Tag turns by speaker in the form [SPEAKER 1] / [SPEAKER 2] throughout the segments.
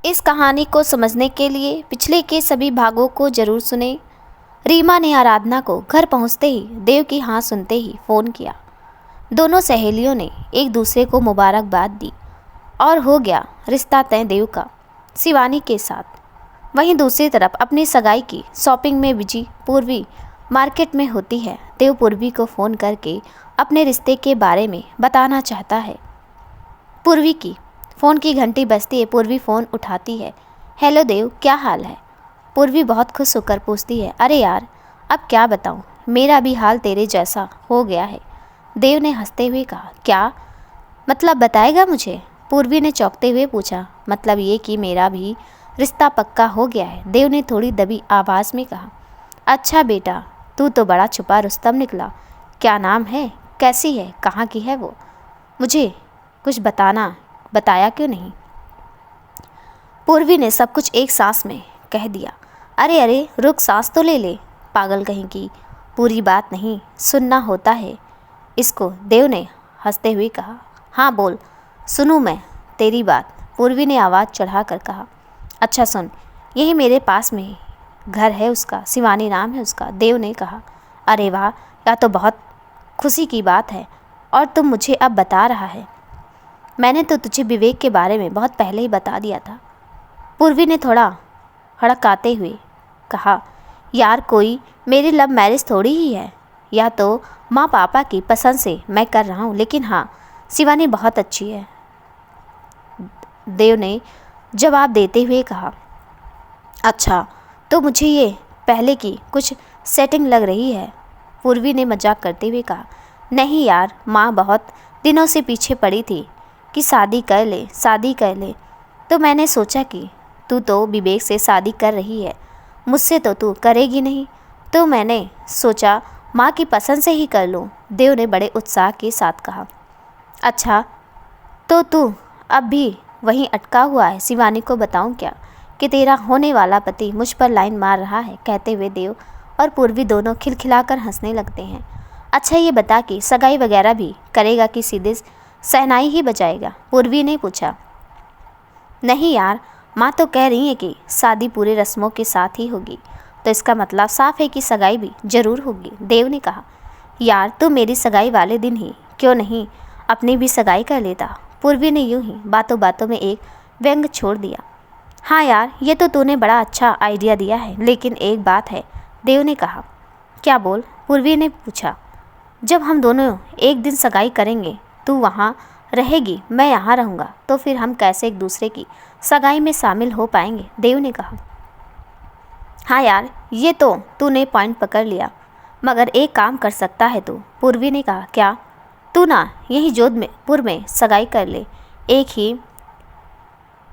[SPEAKER 1] इस कहानी को समझने के लिए पिछले के सभी भागों को जरूर सुने। रीमा ने आराधना को घर पहुंचते ही देव की हाँ सुनते ही फ़ोन किया। दोनों सहेलियों ने एक दूसरे को मुबारकबाद दी और हो गया रिश्ता तय देव का शिवानी के साथ। वहीं दूसरी तरफ अपनी सगाई की शॉपिंग में बिजी पूर्वी मार्केट में होती है। देव पूर्वी को फ़ोन करके अपने रिश्ते के बारे में बताना चाहता है। पूर्वी की फ़ोन की घंटी बजती है। पूर्वी फ़ोन उठाती है। हेलो देव, क्या हाल है? पूर्वी बहुत खुश होकर पूछती है, अरे यार अब क्या बताऊँ, मेरा भी हाल तेरे जैसा हो गया है। देव ने हंसते हुए कहा, क्या मतलब बताएगा मुझे? पूर्वी ने चौंकते हुए पूछा, मतलब ये कि मेरा भी रिश्ता पक्का हो गया है। देव ने थोड़ी दबी आवाज़ में कहा, अच्छा बेटा, तू तो बड़ा छुपा रुस्तम निकला। क्या नाम है, कैसी है, कहाँ की है वो? मुझे कुछ बताया क्यों नहीं? पूर्वी ने सब कुछ एक सांस में कह दिया। अरे अरे रुक, सांस तो ले ले, पागल कहीं की। पूरी बात नहीं सुनना होता है इसको, देव ने हंसते हुए कहा। हाँ बोल, सुनूं मैं तेरी बात, पूर्वी ने आवाज़ चढ़ा कर कहा। अच्छा सुन, यही मेरे पास में घर है उसका, शिवानी नाम है उसका। देव ने कहा, अरे वाह, यह तो बहुत खुशी की बात है। और तुम मुझे अब बता रहा है? मैंने तो तुझे विवेक के बारे में बहुत पहले ही बता दिया था। पूर्वी ने थोड़ा हड़काते हुए कहा, यार कोई मेरी लव मैरिज थोड़ी ही है, या तो माँ पापा की पसंद से मैं कर रहा हूँ, लेकिन हाँ शिवानी बहुत अच्छी है, देव ने जवाब देते हुए कहा। अच्छा तो मुझे ये पहले की कुछ सेटिंग लग रही है, पूर्वी ने मजाक करते हुए कहा। नहीं यार, माँ बहुत दिनों से पीछे पड़ी थी कि शादी कर ले, तो मैंने सोचा कि तू तो विवेक से शादी कर रही है, मुझसे तो तू करेगी नहीं, तो मैंने सोचा माँ की पसंद से ही कर लूँ, देव ने बड़े उत्साह के साथ कहा। अच्छा तो तू अब भी वहीं अटका हुआ है? शिवानी को बताऊँ क्या कि तेरा होने वाला पति मुझ पर लाइन मार रहा है? कहते हुए देव और पूर्वी दोनों खिलखिलाकर हंसने लगते हैं। अच्छा ये बता कि सगाई वगैरह भी करेगा कि सीधे शहनाई ही बजाएगा? पूर्वी ने पूछा। नहीं यार, माँ तो कह रही है कि शादी पूरे रस्मों के साथ ही होगी, तो इसका मतलब साफ है कि सगाई भी जरूर होगी, देव ने कहा। यार तू मेरी सगाई वाले दिन ही क्यों नहीं अपनी भी सगाई कर लेता? पूर्वी ने यूं ही बातों बातों में एक व्यंग छोड़ दिया। हाँ यार, ये तो तूने बड़ा अच्छा आइडिया दिया है, लेकिन एक बात है, देव ने कहा। क्या बोल? पूर्वी ने पूछा। जब हम दोनों एक दिन सगाई करेंगे, तू वहाँ रहेगी, मैं यहाँ रहूँगा, तो फिर हम कैसे एक दूसरे की सगाई में शामिल हो पाएंगे? देव ने कहा। हाँ यार, ये तो तूने पॉइंट पकड़ लिया, मगर एक काम कर सकता है तू, पूर्वी ने कहा। क्या? तू ना यहीं जोधपुर में सगाई कर ले, एक ही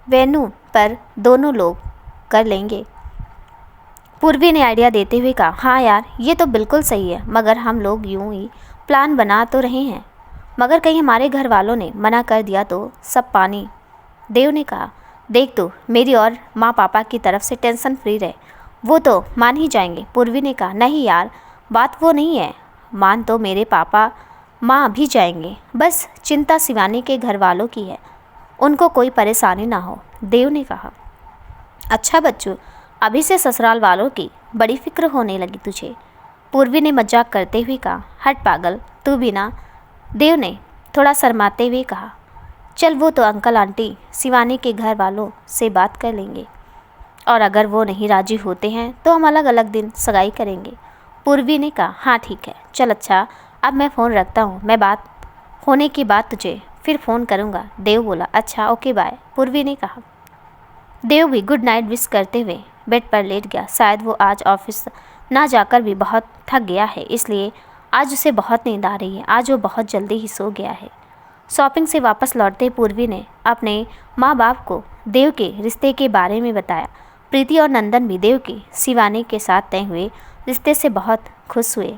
[SPEAKER 1] वेन्यू पर दोनों लोग कर लेंगे। पूर्वी ने आइडिया देते हुए कहा। हाँ यार, ये तो बिल्कुल सही है, मगर हम लोग यूं ही प्लान बना तो रहे हैं, मगर कहीं हमारे घर वालों ने मना कर दिया तो सब पानी। देव ने कहा। देख तू मेरी और माँ पापा की तरफ से टेंशन फ्री रहे, वो तो मान ही जाएंगे। पूर्वी ने कहा। नहीं यार, बात वो नहीं है, मान तो मेरे पापा माँ भी जाएंगे, बस चिंता शिवानी के घर वालों की है, उनको कोई परेशानी ना हो, देव ने कहा। अच्छा बच्चू, अभी से ससुराल वालों की बड़ी फिक्र होने लगी तुझे, पूर्वी ने मजाक करते हुए कहा। हट पागल, तू भी ना, देव ने थोड़ा शर्माते हुए कहा। चल वो तो अंकल आंटी शिवानी के घर वालों से बात कर लेंगे, और अगर वो नहीं राजी होते हैं तो हम अलग अलग दिन सगाई करेंगे, पूर्वी ने कहा। हाँ ठीक है, चल अच्छा अब मैं फ़ोन रखता हूँ, मैं बात होने की बात तुझे फिर फ़ोन करूँगा, देव बोला। अच्छा ओके बाय, पूर्वी ने कहा। देव भी गुड नाइट विश करते हुए बेड पर लेट गया। शायद वो आज ऑफिस ना जाकर भी बहुत थक गया है, इसलिए आज उसे बहुत नींद आ रही है। आज वो बहुत जल्दी ही सो गया है। शॉपिंग से वापस लौटते पूर्वी ने अपने माँ बाप को देव के रिश्ते के बारे में बताया। प्रीति और नंदन भी देव की शिवानी के साथ तय हुए रिश्ते से बहुत खुश हुए।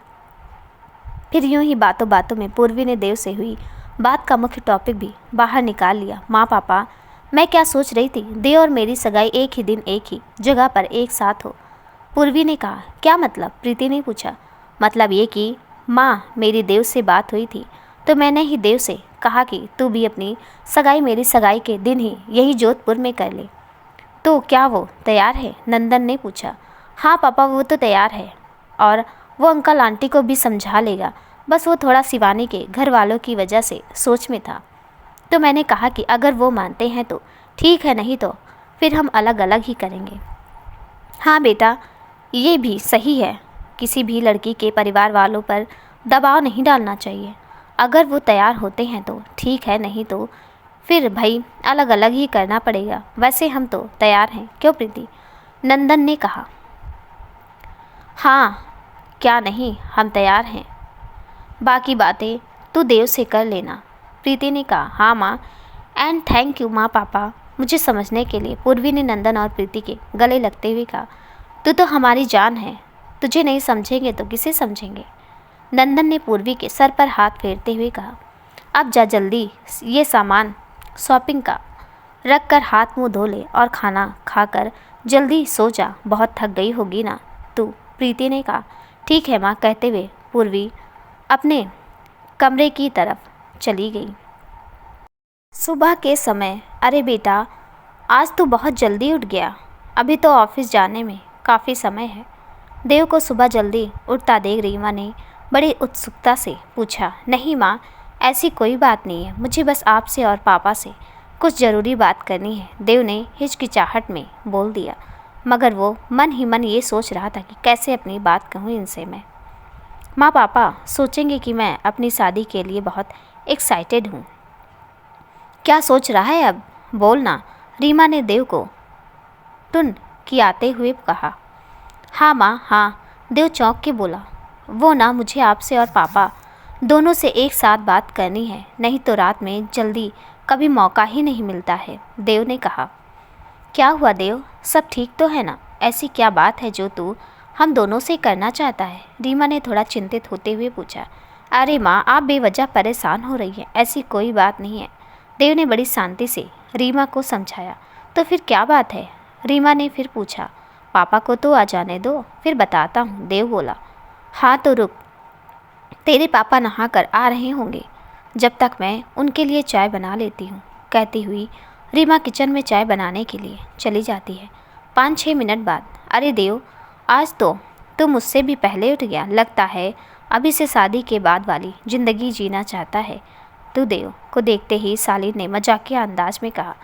[SPEAKER 1] फिर यूं ही बातों बातों में पूर्वी ने देव से हुई बात का मुख्य टॉपिक भी बाहर निकाल लिया। माँ पापा, मैं क्या सोच रही थी, देव और मेरी सगाई एक ही दिन एक ही जगह पर एक साथ हो। पूर्वी ने कहा। क्या मतलब? प्रीति ने पूछा। मतलब ये कि माँ मेरी देव से बात हुई थी, तो मैंने ही देव से कहा कि तू भी अपनी सगाई मेरी सगाई के दिन ही यही जोधपुर में कर ले। तो क्या वो तैयार है? नंदन ने पूछा। हाँ पापा, वो तो तैयार है और वो अंकल आंटी को भी समझा लेगा। बस वो थोड़ा शिवानी के घर वालों की वजह से सोच में था। तो मैंने कहा कि अगर वो मानते हैं तो ठीक है, नहीं तो फिर हम अलग अलग ही करेंगे। हाँ बेटा, ये भी सही है। किसी भी लड़की के परिवार वालों पर दबाव नहीं डालना चाहिए। अगर वो तैयार होते हैं तो ठीक है, नहीं तो फिर भाई अलग अलग ही करना पड़ेगा। वैसे हम तो तैयार हैं, क्यों प्रीति? नंदन ने कहा। हाँ, क्या नहीं, हम तैयार हैं। बाकी बातें तू देव से कर लेना, प्रीति ने कहा। हाँ माँ, एंड थैंक यू माँ पापा मुझे समझने के लिए, पूर्वी ने नंदन और प्रीति के गले लगते हुए कहा। तू तो हमारी जान है, तुझे नहीं समझेंगे तो किसे समझेंगे? नंदन ने पूर्वी के सर पर हाथ फेरते हुए कहा। अब जा जल्दी ये सामान शॉपिंग का रख कर हाथ मुंह धो ले और खाना खाकर जल्दी सो जा, बहुत थक गई होगी ना तू, प्रीति ने कहा। ठीक है माँ, कहते हुए पूर्वी अपने कमरे की तरफ चली गई। सुबह के समय, अरे बेटा आज तू बहुत जल्दी उठ गया, अभी तो ऑफिस जाने में काफ़ी समय है। देव को सुबह जल्दी उठता देख रीमा ने बड़ी उत्सुकता से पूछा। नहीं माँ, ऐसी कोई बात नहीं है, मुझे बस आपसे और पापा से कुछ ज़रूरी बात करनी है, देव ने हिचकिचाहट में बोल दिया। मगर वो मन ही मन ये सोच रहा था कि कैसे अपनी बात कहूँ इनसे मैं। माँ पापा सोचेंगे कि मैं अपनी शादी के लिए बहुत एक्साइटेड हूँ। क्या सोच रहा है अब, बोलना, रीमा ने देव को टुन कियाते हुए कहा। हाँ माँ हाँ, देव चौंक के बोला। वो ना, मुझे आपसे और पापा दोनों से एक साथ बात करनी है, नहीं तो रात में जल्दी कभी मौका ही नहीं मिलता है, देव ने कहा। क्या हुआ देव, सब ठीक तो है ना? ऐसी क्या बात है जो तू हम दोनों से करना चाहता है? रीमा ने थोड़ा चिंतित होते हुए पूछा। अरे माँ, आप बेवजह परेशान हो रही हैं, ऐसी कोई बात नहीं है, देव ने बड़ी शांति से रीमा को समझाया। तो फिर क्या बात है? रीमा ने फिर पूछा। पापा को तो आ जाने दो, फिर बताता हूँ, देव बोला। हाँ तो रुक, तेरे पापा नहा कर आ रहे होंगे, जब तक मैं उनके लिए चाय बना लेती हूँ, कहती हुई रीमा किचन में चाय बनाने के लिए चली जाती है। 5-6 मिनट बाद, अरे देव, आज तो तू मुझसे भी पहले उठ गया, लगता है अभी से शादी के बाद वाली ज़िंदगी जीना चाहता है तू। देव को देखते ही सालिन ने मजाकिया अंदाज में कहा।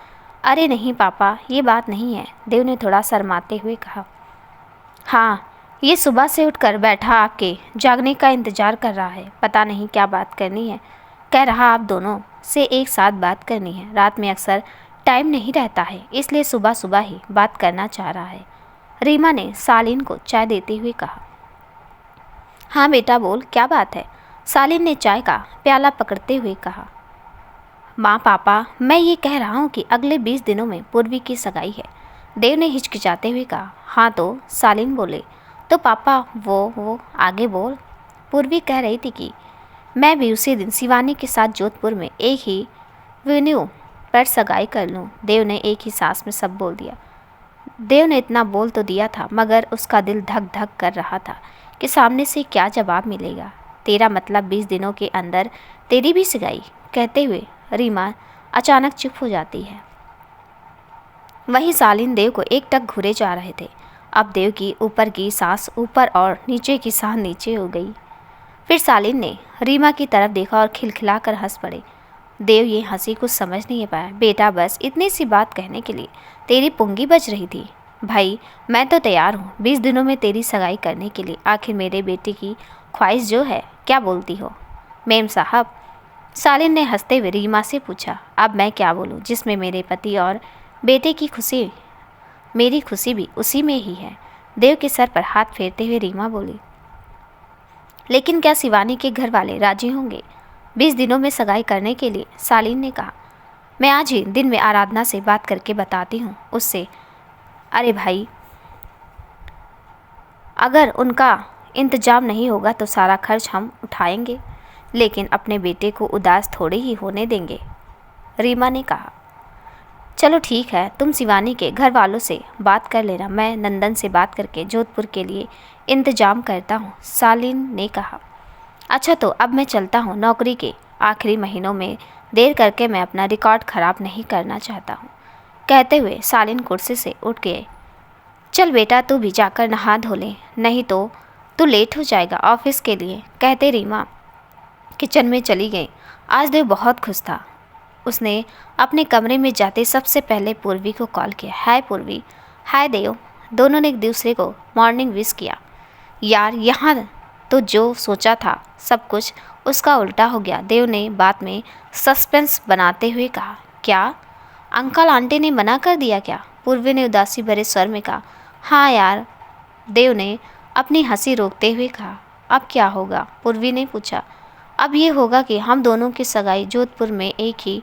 [SPEAKER 1] अरे नहीं पापा, ये बात नहीं है, देव ने थोड़ा शर्माते हुए कहा। हाँ, ये सुबह से उठकर बैठा आपके जागने का इंतज़ार कर रहा है, पता नहीं क्या बात करनी है, कह रहा आप दोनों से एक साथ बात करनी है। रात में अक्सर टाइम नहीं रहता है, इसलिए सुबह सुबह ही बात करना चाह रहा है, रीमा ने सालिन को चाय देते हुए कहा। हाँ बेटा बोल, क्या बात है? सालिन ने चाय का प्याला पकड़ते हुए कहा। माँ पापा, मैं ये कह रहा हूँ कि अगले 20 दिनों में पूर्वी की सगाई है, देव ने हिचकिचाते हुए कहा। हाँ तो, सालिन बोले। तो पापा वो आगे बोल। पूर्वी कह रही थी कि मैं भी उसी दिन शिवानी के साथ जोधपुर में एक ही वेन्यू पर सगाई कर लूँ, देव ने एक ही सांस में सब बोल दिया। देव ने इतना बोल तो दिया था, मगर उसका दिल धक धक कर रहा था कि सामने से क्या जवाब मिलेगा। तेरा मतलब 20 दिनों के अंदर तेरी भी सगाई? कहते हुए रीमा अचानक चुप हो जाती है। वहीं सालिन देव को एक टक घूरे जा रहे थे। अब देव की ऊपर की सांस ऊपर और नीचे की सांस नीचे हो गई। फिर सालिन ने रीमा की तरफ देखा और खिलखिलाकर हंस पड़े। देव ये हंसी कुछ समझ नहीं पाया। बेटा बस इतनी सी बात कहने के लिए तेरी पुंगी बज रही थी। भाई मैं तो तैयार हूँ 20 दिनों में तेरी सगाई करने के लिए। आखिर मेरे बेटे की ख्वाहिश जो है, क्या बोलती हो मेम साहब? सालिन ने हंसते हुए रीमा से पूछा। अब मैं क्या बोलूँ, जिसमें मेरे पति और बेटे की खुशी, मेरी खुशी भी उसी में ही है। देव के सर पर हाथ फेरते हुए रीमा बोली। लेकिन क्या शिवानी के घर वाले राजी होंगे 20 दिनों में सगाई करने के लिए? सालिन ने कहा। मैं आज ही दिन में आराधना से बात करके बताती हूँ उससे। अरे भाई, अगर उनका इंतजाम नहीं होगा तो सारा खर्च हम उठाएंगे, लेकिन अपने बेटे को उदास थोड़े ही होने देंगे, रीमा ने कहा। चलो ठीक है, तुम शिवानी के घर वालों से बात कर लेना, मैं नंदन से बात करके जोधपुर के लिए इंतजाम करता हूँ, सालिन ने कहा। अच्छा तो अब मैं चलता हूँ, नौकरी के आखिरी महीनों में देर करके मैं अपना रिकॉर्ड ख़राब नहीं करना चाहता हूँ। कहते हुए सालिन कुर्सी से उठ गए। चल बेटा तू भी जाकर नहा धो ले, नहीं तो तू लेट हो जाएगा ऑफिस के लिए, कहते रीमा किचन में चली गई। आज देव बहुत खुश था। उसने अपने कमरे में जाते सबसे पहले पूर्वी को कॉल किया। हाय पूर्वी। हाय देव। दोनों ने एक दूसरे को मॉर्निंग विश किया। यार यहाँ तो जो सोचा था सब कुछ उसका उल्टा हो गया, देव ने बात में सस्पेंस बनाते हुए कहा। क्या? अंकल आंटी ने मना कर दिया क्या? पूर्वी ने उदासी भरे स्वर में कहा। हाँ यार, देव ने अपनी हंसी रोकते हुए कहा। अब क्या होगा? पूर्वी ने पूछा। अब ये होगा कि हम दोनों की सगाई जोधपुर में एक ही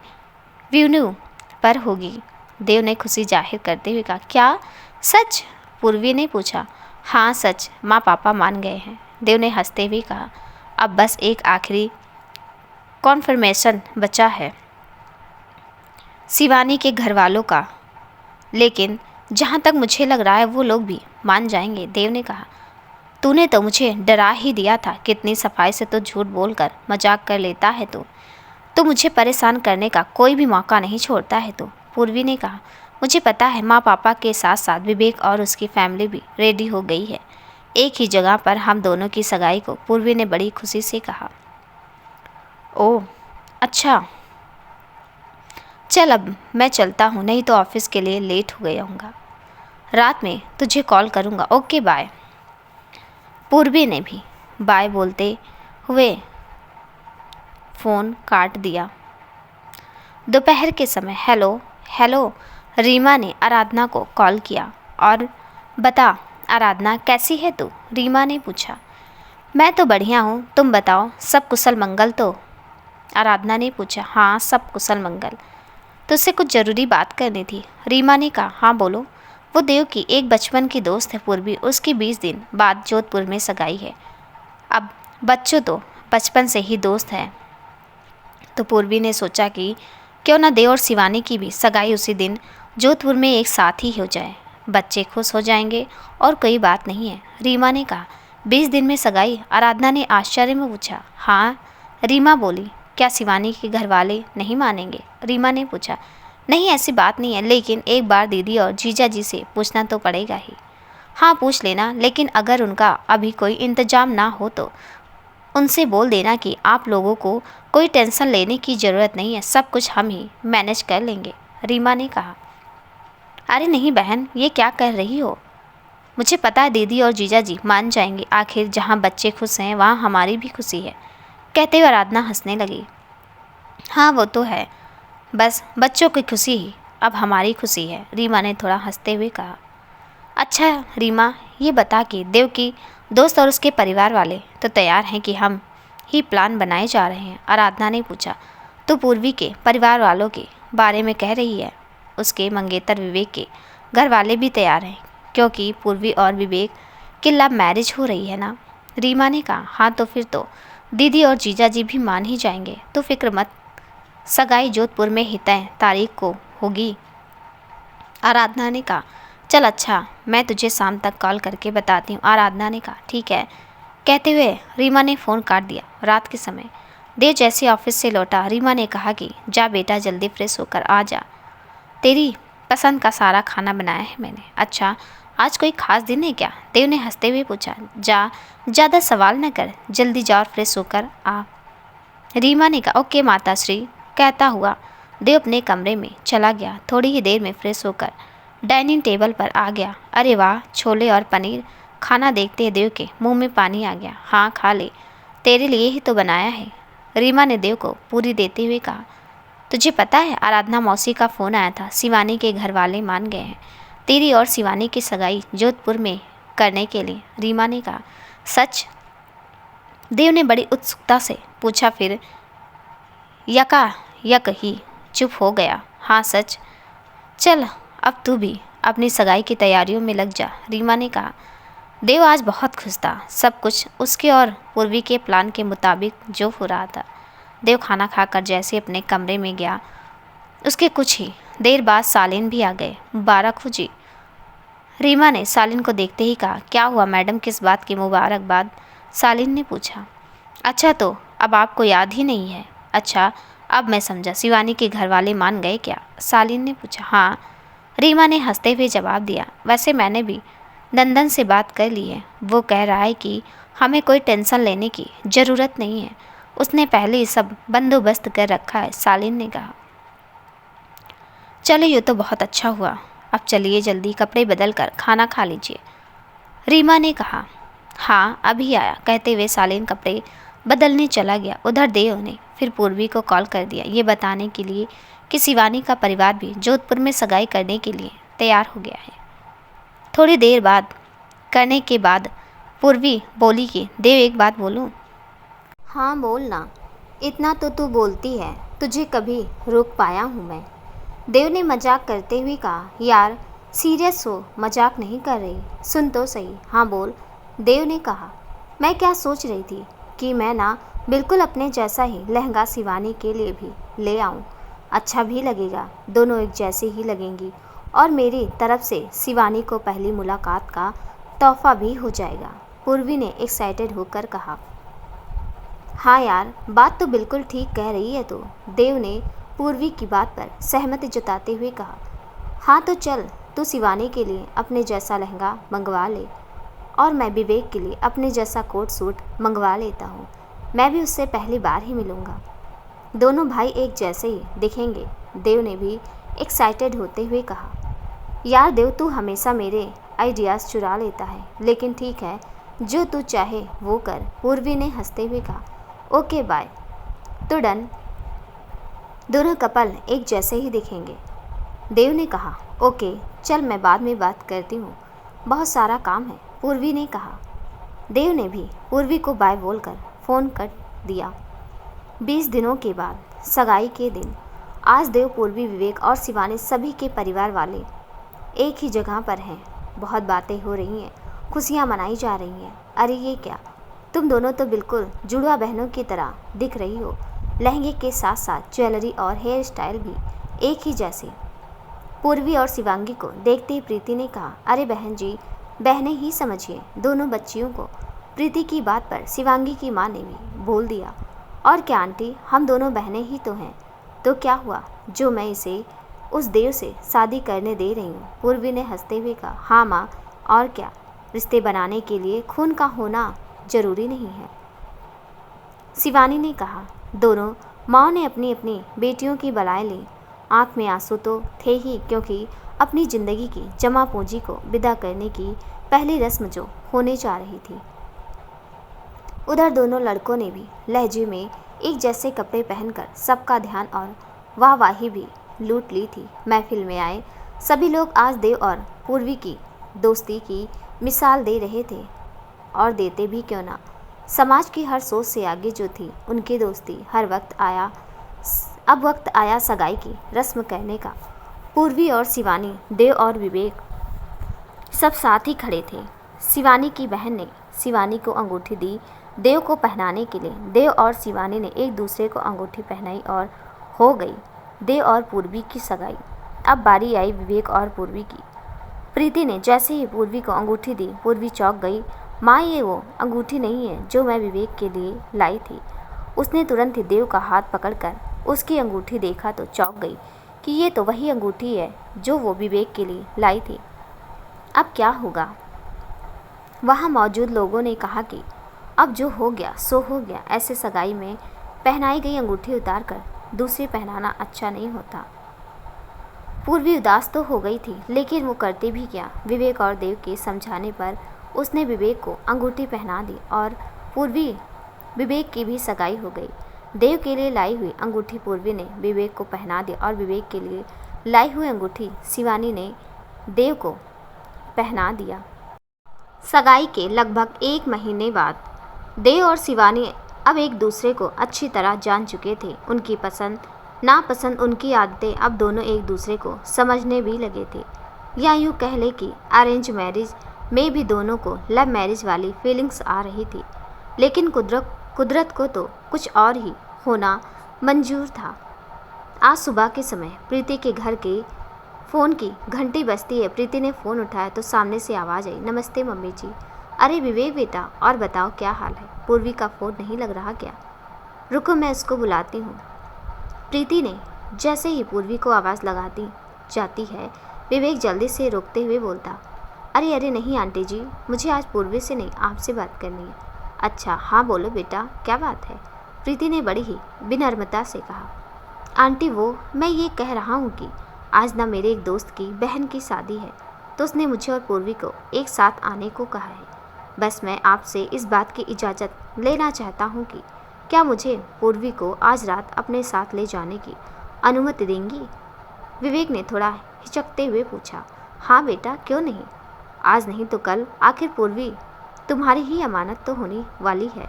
[SPEAKER 1] वेन्यू पर होगी, देव ने खुशी जाहिर करते हुए कहा। क्या सच? पूर्वी ने पूछा। हाँ सच, माँ पापा मान गए हैं, देव ने हंसते हुए कहा। अब बस एक आखिरी कॉन्फर्मेशन बचा है, शिवानी के घर वालों का, लेकिन जहाँ तक मुझे लग रहा है वो लोग भी मान जाएंगे, देव ने कहा। तूने तो मुझे डरा ही दिया था, कितनी सफाई से तो झूठ बोलकर मजाक कर लेता है तो मुझे परेशान करने का कोई भी मौका नहीं छोड़ता है तो, पूर्वी ने कहा। मुझे पता है, माँ पापा के साथ साथ विवेक और उसकी फैमिली भी रेडी हो गई है एक ही जगह पर हम दोनों की सगाई को, पूर्वी ने बड़ी खुशी से कहा। ओह अच्छा, चल अब मैं चलता हूँ, नहीं तो ऑफिस के लिए लेट हो गया हूँगा। रात में तुझे कॉल करूँगा, ओके बाय। पूर्वी ने भी बाय बोलते हुए फ़ोन काट दिया। दोपहर के समय हेलो हेलो रीमा ने आराधना को कॉल किया। और बता आराधना कैसी है तू? रीमा ने पूछा। मैं तो बढ़िया हूँ, तुम बताओ सब कुशल मंगल तो? आराधना ने पूछा। हाँ सब कुशल मंगल। तुझसे कुछ ज़रूरी बात करनी थी, रीमा ने कहा। हाँ बोलो। वो देव की एक बचपन की दोस्त है पूर्वी, उसकी 20 दिन बाद जोधपुर में सगाई है। अब बच्चों तो बचपन से ही दोस्त हैं, तो पूर्वी ने सोचा कि क्यों न देव और शिवानी की भी सगाई उसी दिन जोधपुर में एक साथ ही हो जाए, बच्चे खुश हो जाएंगे और कोई बात नहीं है, रीमा ने कहा। 20 दिन में सगाई? आराधना ने आश्चर्य में पूछा। हाँ, रीमा बोली। क्या शिवानी के घर वाले नहीं मानेंगे? रीमा ने पूछा। नहीं ऐसी बात नहीं है, लेकिन एक बार दीदी और जीजा जी से पूछना तो पड़ेगा ही। हाँ पूछ लेना, लेकिन अगर उनका अभी कोई इंतजाम ना हो तो उनसे बोल देना कि आप लोगों को कोई टेंशन लेने की ज़रूरत नहीं है, सब कुछ हम ही मैनेज कर लेंगे, रीमा ने कहा। अरे नहीं बहन, ये क्या कर रही हो? मुझे पता है दीदी और जीजा जी मान जाएंगे, आखिर जहाँ बच्चे खुश हैं वहाँ हमारी भी खुशी है, कहते हुए आराधना हंसने लगी। हाँ वो तो है, बस बच्चों की खुशी ही अब हमारी खुशी है, रीमा ने थोड़ा हंसते हुए कहा। अच्छा रीमा, ये बता कि देव की दोस्त और उसके परिवार वाले तो तैयार हैं कि हम ही प्लान बनाए जा रहे हैं? आराधना ने पूछा। तो पूर्वी के परिवार वालों के बारे में कह रही है? उसके मंगेतर विवेक के घर वाले भी तैयार हैं, क्योंकि पूर्वी और विवेक की लव मैरिज हो रही है ना, रीमा ने कहा। हाँ तो फिर तो दीदी और जीजा जी भी मान ही जाएंगे, तो फिक्र मत, सगाई जोधपुर में ही तय तारीख को होगी, आराधना ने कहा। चल अच्छा, मैं तुझे शाम तक कॉल करके बताती हूँ, आराधना ने कहा। ठीक है, कहते हुए रीमा ने फ़ोन काट दिया। रात के समय देव जैसे ऑफिस से लौटा, रीमा ने कहा कि जा बेटा जल्दी फ्रेश होकर आ जा, तेरी पसंद का सारा खाना बनाया है मैंने। अच्छा, आज कोई ख़ास दिन है क्या? देव ने हंसते हुए पूछा। जा, ज़्यादा सवाल न कर, जल्दी जा और फ्रेश होकर आ, रीमा ने कहा। ओके माताश्री, कहता हुआ देव अपने कमरे में चला गया। थोड़ी ही देर में फ्रेश होकर डाइनिंग टेबल पर आ गया। अरे वाह, छोले और पनीर। खाना देखते ही देव के मुंह में पानी आ गया। हाँ खा ले, तेरे लिए ही तो बनाया है, रीमा ने देव को पूरी देते हुए कहा। तुझे पता है आराधना मौसी का फ़ोन आया था, शिवानी के घर वाले मान गए हैं तेरी और शिवानी की सगाई जोधपुर में करने के लिए, रीमा ने कहा। सच? देव ने बड़ी उत्सुकता से पूछा, फिर यक ही चुप हो गया। हाँ सच। चल अब तू भी अपनी सगाई की तैयारियों में लग जा, रीमा ने कहा। देव आज बहुत खुश था, सब कुछ उसके और पूर्वी के प्लान के मुताबिक जो हो रहा था। देव खाना खाकर जैसे अपने कमरे में गया, उसके कुछ ही देर बाद सालिन भी आ गए। मुबारक हो जी, रीमा ने सालिन को देखते ही कहा। क्या हुआ मैडम, किस बात की मुबारकबाद, सालिन ने पूछा। अच्छा तो अब आपको याद ही नहीं है? अच्छा अब मैं समझा, शिवानी के घर वाले मान गए क्या, सालिन ने पूछा। हाँ, रीमा ने हंसते हुए जवाब दिया, वैसे मैंने भी नंदन से बात कर ली है। वो कह रहा है कि हमें कोई टेंशन लेने की ज़रूरत नहीं है। उसने पहले ही सब बंदोबस्त कर रखा है, सालिन ने कहा। चलो ये तो बहुत अच्छा हुआ। अब चलिए जल्दी कपड़े बदल कर खाना खा लीजिए, रीमा ने कहा। हाँ अभी आया, कहते हुए सालिन कपड़े बदलने चला गया। उधर देव ने फिर पूर्वी को कॉल कर दिया, ये बताने के लिए कि शिवानी का परिवार भी जोधपुर में सगाई करने के लिए तैयार हो गया है। थोड़ी देर बाद करने के बाद पूर्वी बोली कि देव एक बात बोलूं? हाँ बोलना, इतना तो तू बोलती है, तुझे कभी रोक पाया हूँ मैं? देव ने मजाक करते हुए कहा। यार सीरियस हो, मजाक नहीं कर रही, सुन तो सही। हाँ बोल, देव ने कहा। मैं क्या सोच रही थी कि मैं ना बिल्कुल अपने जैसा ही लहंगा शिवानी के लिए भी ले आऊँ। अच्छा भी लगेगा, दोनों एक जैसे ही लगेंगी और मेरी तरफ से शिवानी को पहली मुलाकात का तोहफा भी हो जाएगा, पूर्वी ने एक्साइटेड होकर कहा। हाँ यार, बात तो बिल्कुल ठीक कह रही है तो, देव ने पूर्वी की बात पर सहमति जताते हुए कहा। हाँ तो चल, तू शिवानी के लिए अपने जैसा लहंगा मंगवा ले और मैं विवेक के लिए अपने जैसा कोट सूट मंगवा लेता हूँ। मैं भी उससे पहली बार ही मिलूँगा, दोनों भाई एक जैसे ही दिखेंगे, देव ने भी एक्साइटेड होते हुए कहा। यार देव, तू हमेशा मेरे आइडियाज़ चुरा लेता है, लेकिन ठीक है, जो तू चाहे वो कर, पूर्वी ने हंसते हुए कहा। ओके बाय, तो डन, दोनों कपल एक जैसे ही दिखेंगे, देव ने कहा। ओके चल, मैं बाद में बात करती हूँ, बहुत सारा काम है, पूर्वी ने कहा। देव ने भी पूर्वी को बाय बोलकर फ़ोन कर दिया। 20 दिनों के बाद सगाई के दिन आज देव, पूर्वी, विवेक और शिवानी सभी के परिवार वाले एक ही जगह पर हैं। बहुत बातें हो रही हैं, खुशियाँ मनाई जा रही हैं। अरे ये क्या, तुम दोनों तो बिल्कुल जुड़वा बहनों की तरह दिख रही हो, लहंगे के साथ साथ ज्वेलरी और हेयर स्टाइल भी एक ही जैसे। पूर्वी और शिवांगी को देखते ही प्रीति ने कहा। अरे बहन जी, बहनें ही समझिए दोनों बच्चियों को। प्रीति की बात पर शिवांगी की माँ ने भी बोल दिया। और क्या आंटी, हम दोनों बहनें ही तो हैं, तो क्या हुआ जो मैं इसे उस देव से शादी करने दे रही हूँ, पूर्वी ने हंसते हुए कहा। हाँ माँ, और क्या, रिश्ते बनाने के लिए खून का होना जरूरी नहीं है, शिवानी ने कहा। दोनों माँ ने अपनी अपनी बेटियों की बलाएं ली। आंख में आंसू तो थे ही, क्योंकि अपनी ज़िंदगी की जमा पूंजी को विदा करने की पहली रस्म जो होने जा रही थी। उधर दोनों लड़कों ने भी लहजे में एक जैसे कपड़े पहनकर सबका ध्यान और वाहवाही भी लूट ली थी। महफिल में आए सभी लोग आज देव और पूर्वी की दोस्ती की मिसाल दे रहे थे, और देते भी क्यों ना। समाज की हर सोच से आगे जो थी उनकी दोस्ती। अब वक्त आया सगाई की रस्म करने का। पूर्वी और शिवानी, देव और विवेक सब साथ ही खड़े थे। शिवानी की बहन ने शिवानी को अंगूठी दी देव को पहनाने के लिए। देव और शिवानी ने एक दूसरे को अंगूठी पहनाई और हो गई देव और पूर्वी की सगाई। अब बारी आई विवेक और पूर्वी की। प्रीति ने जैसे ही पूर्वी को अंगूठी दी, पूर्वी चौंक गई। माँ, ये वो अंगूठी नहीं है जो मैं विवेक के लिए लाई थी। उसने तुरंत ही देव का हाथ पकड़कर उसकी अंगूठी देखा तो चौंक गई कि ये तो वही अंगूठी है जो वो विवेक के लिए लाई थी। अब क्या होगा? वहाँ मौजूद लोगों ने कहा कि अब जो हो गया सो हो गया, ऐसे सगाई में पहनाई गई अंगूठी उतार कर दूसरी पहनाना अच्छा नहीं होता। पूर्वी उदास तो हो गई थी, लेकिन वो करते भी क्या। विवेक और देव के समझाने पर उसने विवेक को अंगूठी पहना दी और पूर्वी विवेक की भी सगाई हो गई। देव के लिए लाई हुई अंगूठी पूर्वी ने विवेक को पहना दी और विवेक के लिए लाई हुई अंगूठी शिवानी ने देव को पहना दिया। सगाई के लगभग 1 महीने बाद देव और शिवानी अब एक दूसरे को अच्छी तरह जान चुके थे। उनकी पसंद नापसंद, उनकी आदतें अब दोनों एक दूसरे को समझने भी लगे थे। या यूँ कह ले कि अरेंज मैरिज में भी दोनों को लव मैरिज वाली फीलिंग्स आ रही थी, लेकिन कुदरत को तो कुछ और ही होना मंजूर था। आज सुबह के समय प्रीति के घर के फ़ोन की घंटी बजती है। प्रीति ने फ़ोन उठाया तो सामने से आवाज़ आई, नमस्ते मम्मी जी। अरे विवेक बेटा, और बताओ क्या हाल है? पूर्वी का फ़ोन नहीं लग रहा क्या? रुको मैं उसको बुलाती हूँ। प्रीति ने जैसे ही पूर्वी को आवाज़ लगाती जाती है, विवेक जल्दी से रोकते हुए बोलता, अरे अरे नहीं आंटी जी, मुझे आज पूर्वी से नहीं आपसे बात करनी है। अच्छा हाँ बोलो बेटा, क्या बात है? प्रीति ने बड़ी ही विनम्रता से कहा। आंटी वो मैं ये कह रहा हूँ कि आज ना मेरे एक दोस्त की बहन की शादी है, तो उसने मुझे और पूर्वी को एक साथ आने को कहा है। बस मैं आपसे इस बात की इजाज़त लेना चाहता हूँ कि क्या मुझे पूर्वी को आज रात अपने साथ ले जाने की अनुमति देंगी? विवेक ने थोड़ा हिचकते हुए पूछा। हाँ बेटा, क्यों नहीं, आज नहीं तो कल, आखिर पूर्वी तुम्हारी ही अमानत तो होने वाली है,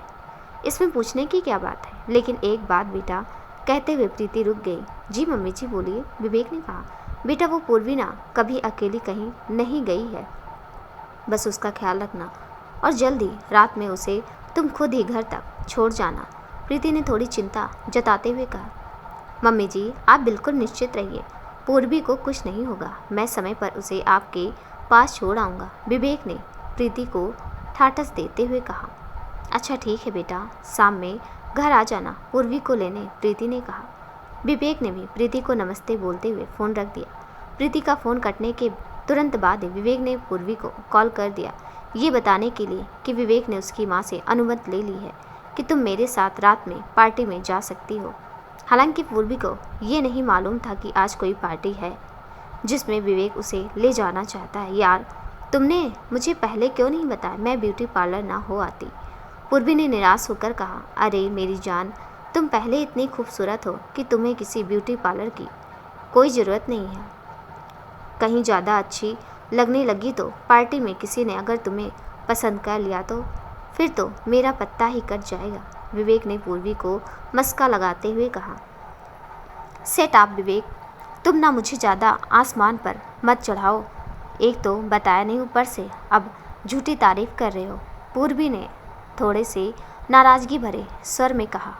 [SPEAKER 1] इसमें पूछने की क्या बात है। लेकिन एक बात बेटा, कहते हुए प्रीति रुक गई। जी मम्मी जी बोलिए, विवेक ने कहा। बेटा वो पूर्वी ना कभी अकेली कहीं नहीं गई है, बस उसका ख्याल रखना और जल्दी रात में उसे तुम खुद ही घर तक छोड़ जाना। प्रीति ने थोड़ी चिंता जताते हुए कहा। मम्मी जी आप बिल्कुल निश्चित रहिए, पूर्वी को कुछ नहीं होगा, मैं समय पर उसे आपके पास छोड़ आऊँगा, विवेक ने प्रीति को ठाटस देते हुए कहा। अच्छा ठीक है बेटा, शाम में घर आ जाना पूर्वी को लेने, प्रीति ने कहा। विवेक ने भी प्रीति को नमस्ते बोलते हुए फ़ोन रख दिया। प्रीति का फ़ोन कटने के तुरंत बाद ही विवेक ने पूर्वी को कॉल कर दिया, ये बताने के लिए कि विवेक ने उसकी माँ से अनुमति ले ली है कि तुम मेरे साथ रात में पार्टी में जा सकती हो। हालांकि पूर्वी को ये नहीं मालूम था कि आज कोई पार्टी है जिसमें विवेक उसे ले जाना चाहता है। यार तुमने मुझे पहले क्यों नहीं बताया, मैं ब्यूटी पार्लर ना हो आती। पूर्वी ने निराश होकर कहा। अरे मेरी जान, तुम पहले इतनी खूबसूरत हो कि तुम्हें किसी ब्यूटी पार्लर की कोई ज़रूरत नहीं है। कहीं ज़्यादा अच्छी लगने लगी तो पार्टी में किसी ने अगर तुम्हें पसंद कर लिया तो फिर तो मेरा पत्ता ही कट जाएगा, विवेक ने पूर्वी को मस्का लगाते हुए कहा। सेट आप विवेक, तुम ना मुझे ज़्यादा आसमान पर मत चढ़ाओ, एक तो बताया नहीं, ऊपर से अब झूठी तारीफ कर रहे हो, पूर्वी ने थोड़े से नाराज़गी भरे स्वर में कहा।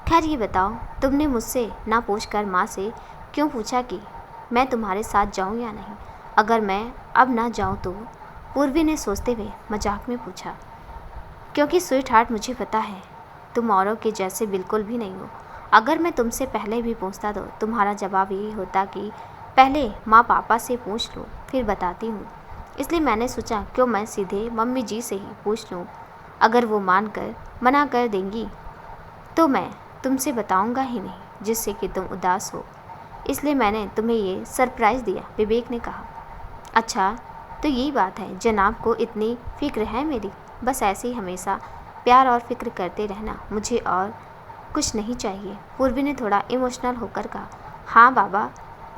[SPEAKER 1] खैर ये बताओ, तुमने मुझसे ना पूछकर माँ से क्यों पूछा कि मैं तुम्हारे साथ जाऊँ या नहीं? अगर मैं अब ना जाऊँ तो, पूर्वी ने सोचते हुए मजाक में पूछा। क्योंकि स्वीट हार्ट मुझे पता है तुम औरों के जैसे बिल्कुल भी नहीं हो। अगर मैं तुमसे पहले भी पूछता तो तुम्हारा जवाब यही होता कि पहले माँ पापा से पूछ लो फिर बताती हूँ, इसलिए मैंने सोचा क्यों मैं सीधे मम्मी जी से ही पूछ लूँ। अगर वो मान कर मना कर देंगी तो मैं तुमसे बताऊँगा ही नहीं, जिससे कि तुम उदास हो, इसलिए मैंने तुम्हें ये सरप्राइज़ दिया, विवेक ने कहा। अच्छा तो यही बात है, जनाब को इतनी फ़िक्र है मेरी, बस ऐसे ही हमेशा प्यार और फिक्र करते रहना, मुझे और कुछ नहीं चाहिए, पूर्वी ने थोड़ा इमोशनल होकर कहा। हाँ बाबा,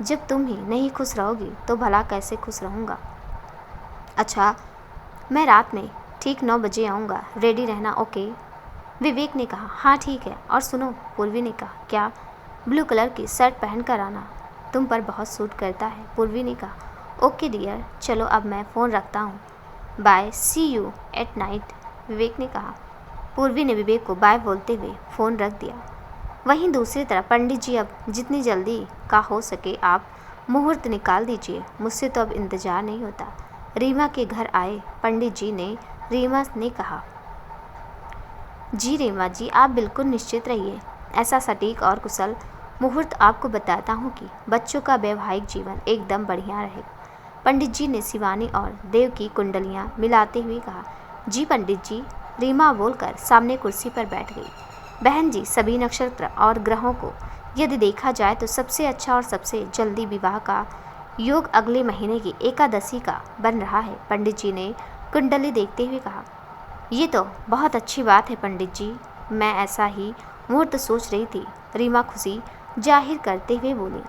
[SPEAKER 1] जब तुम ही नहीं खुश रहोगी तो भला कैसे खुश रहूँगा। अच्छा मैं रात में ठीक 9 बजे आऊँगा, रेडी रहना, ओके, विवेक ने कहा। हाँ ठीक है, और सुनो, पूर्वी ने कहा, क्या? ब्लू कलर की शर्ट पहन कर आना, तुम पर बहुत सूट करता है, पूर्वी ने कहा। ओके डियर, चलो अब मैं फ़ोन रखता हूँ, bye, see you at night, Vivek ने कहा। पूर्वी ने विवेक को बाय बोलते हुए फ़ोन रख दिया। वहीं दूसरी तरफ पंडित जी, अब जितनी जल्दी का हो सके आप मुहूर्त निकाल दीजिए, मुझसे तो अब इंतज़ार नहीं होता। रीमा के घर आए पंडित जी ने रीमा ने कहा। जी रीमा जी, आप बिल्कुल निश्चित रहिए, ऐसा सटीक और कुशल मुहूर्त आपको बताता हूँ कि बच्चों का वैवाहिक जीवन एकदम बढ़िया रहेगा, पंडित जी ने शिवानी और देव की कुंडलियाँ मिलाते हुए कहा। जी पंडित जी, रीमा बोलकर सामने कुर्सी पर बैठ गई। बहन जी, सभी नक्षत्र और ग्रहों को यदि देखा जाए तो सबसे अच्छा और सबसे जल्दी विवाह का योग अगले महीने की एकादशी का बन रहा है, पंडित जी ने कुंडली देखते हुए कहा। ये तो बहुत अच्छी बात है पंडित जी, मैं ऐसा ही मुहूर्त सोच रही थी, रीमा खुशी जाहिर करते हुए बोली।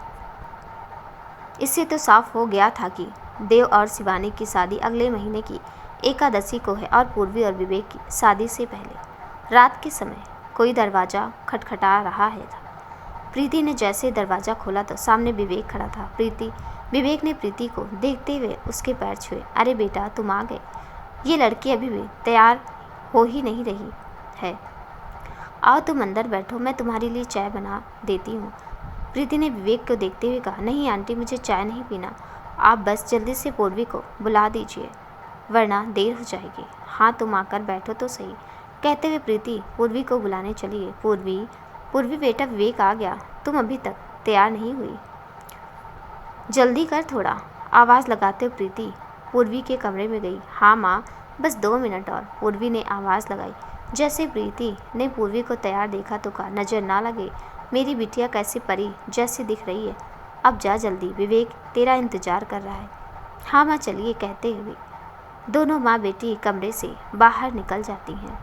[SPEAKER 1] इससे तो साफ हो गया था कि देव और शिवानी की शादी अगले महीने की एकादशी को है और पूर्वी और विवेक की शादी से पहले रात के समय कोई दरवाज़ा खटखटा रहा है था। प्रीति ने जैसे दरवाज़ा खोला तो सामने विवेक खड़ा था। विवेक ने प्रीति को देखते हुए उसके पैर छुए। अरे बेटा, तुम आ गए, ये लड़की अभी भी तैयार हो ही नहीं रही है, आओ तुम अंदर बैठो, मैं तुम्हारे लिए चाय बना देती हूँ, प्रीति ने विवेक को देखते हुए कहा। नहीं आंटी, मुझे चाय नहीं पीना, आप बस जल्दी से पूर्वी को बुला दीजिए वरना देर हो जाएगी। हाँ तुम आकर बैठो तो सही, कहते हुए प्रीति पूर्वी को बुलाने चली गई। पूर्वी बेटा, विवेक आ गया, तुम अभी तक तैयार नहीं हुई, जल्दी कर थोड़ा, आवाज़ लगाते हुए प्रीति पूर्वी के कमरे में गई। हाँ माँ, बस 2 मिनट और, पूर्वी ने आवाज़ लगाई। जैसे प्रीति ने पूर्वी को तैयार देखा तो कहा, नज़र ना लगे, मेरी बिटिया कैसी परी जैसी दिख रही है। अब जा जल्दी, विवेक तेरा इंतज़ार कर रहा है। हाँ माँ चलिए, कहते हुए दोनों माँ बेटी कमरे से बाहर निकल जाती हैं।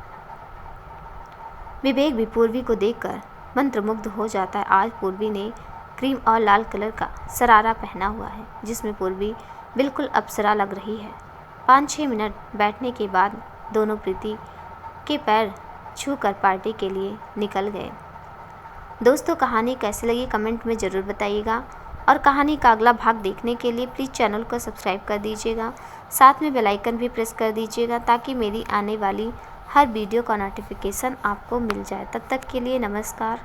[SPEAKER 1] विवेक भी पूर्वी को देखकर मंत्रमुग्ध हो जाता है। आज पूर्वी ने क्रीम और लाल कलर का सरारा पहना हुआ है, जिसमें पूर्वी बिल्कुल अप्सरा लग रही है। 5-6 मिनट बैठने के बाद दोनों प्रीति के पैर छूकर पार्टी के लिए निकल गए। दोस्तों, कहानी कैसी लगी कमेंट में ज़रूर बताइएगा और कहानी का अगला भाग देखने के लिए प्लीज़ चैनल को सब्सक्राइब कर दीजिएगा। साथ में बेल आइकन भी प्रेस कर दीजिएगा ताकि मेरी आने वाली हर वीडियो का नोटिफिकेशन आपको मिल जाए। तब तक के लिए नमस्कार।